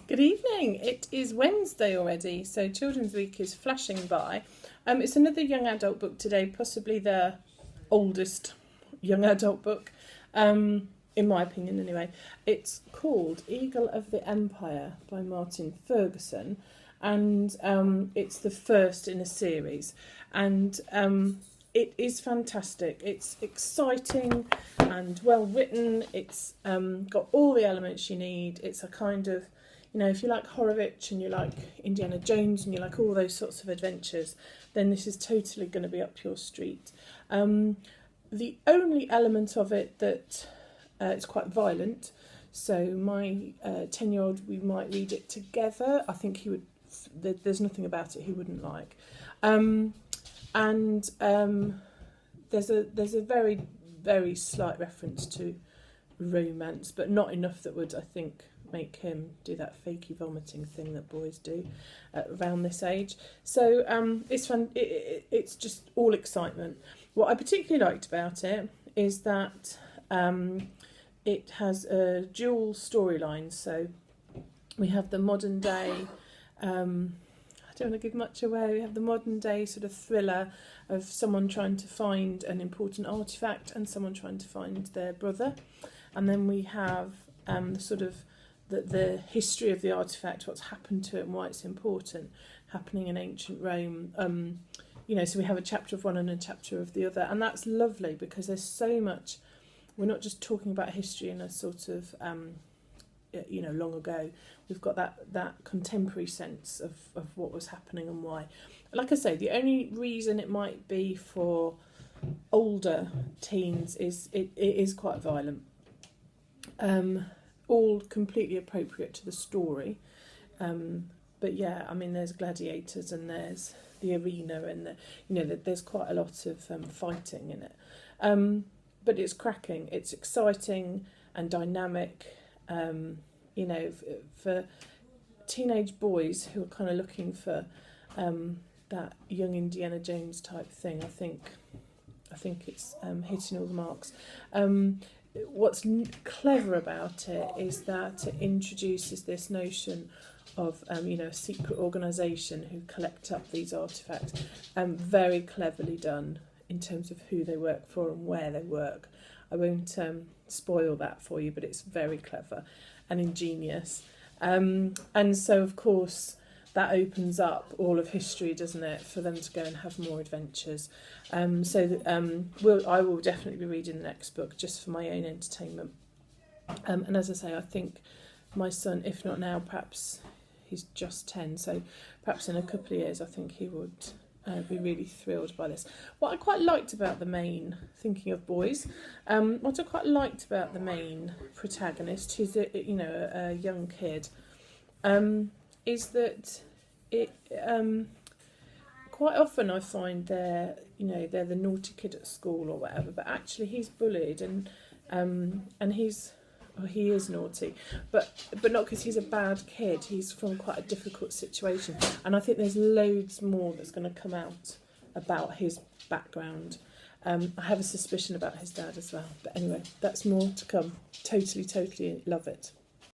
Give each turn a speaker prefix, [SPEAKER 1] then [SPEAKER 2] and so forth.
[SPEAKER 1] Good evening. It is Wednesday already, so Children's Week is flashing by. It's another young adult book today, possibly the oldest young adult book, in my opinion anyway. It's called Eagle of the Empire by Martin Ferguson, and it's the first in a series. And it is fantastic. It's exciting and well written. It's got all the elements you need. It's a kind of, you know, if you like Horowitz and you like Indiana Jones and you like all those sorts of adventures, then this is totally going to be up your street. The only element of it that it's quite violent, so my 10-year-old, we might read it together. I think he would. There's nothing about it he wouldn't like, and there's a very, very slight reference to romance, but not enough that would, I think, make him do that fakey vomiting thing that boys do around this age. So it's fun. It's just all excitement. What I particularly liked about it is that it has a dual storyline. So we have the modern day, I don't want to give much away, we have the modern day sort of thriller of someone trying to find an important artefact and someone trying to find their brother. And then we have the sort of the history of the artefact, what's happened to it and why it's important, happening in ancient Rome. So we have a chapter of one and a chapter of the other, and that's lovely because there's so much. We're not just talking about history in a sort of long ago. We've got that contemporary sense of what was happening and why. Like I say, the only reason it might be for older teens is it is quite violent. All completely appropriate to the story, but yeah, I mean, there's gladiators and there's the arena and there's quite a lot of fighting in it, but it's cracking, it's exciting and dynamic. For teenage boys who are kind of looking for that young Indiana Jones type thing, I think it's hitting all the marks. What's clever about it is that it introduces this notion of a secret organisation who collect up these artefacts, very cleverly done in terms of who they work for and where they work. I won't spoil that for you, but it's very clever and ingenious. And so, of course, that opens up all of history, doesn't it, for them to go and have more adventures. I will definitely be reading the next book just for my own entertainment. And as I say, I think my son, if not now, perhaps he's just 10, so perhaps in a couple of years, I think he would be really thrilled by this. What I quite liked about the main, thinking of boys, what I quite liked about the main protagonist, who's a young kid, is that it quite often I find they're the naughty kid at school or whatever, but actually he's bullied and he is naughty, but not because he's a bad kid. He's from quite a difficult situation, and I think there's loads more that's going to come out about his background. I have a suspicion about his dad as well, but anyway, that's more to come. Totally love it.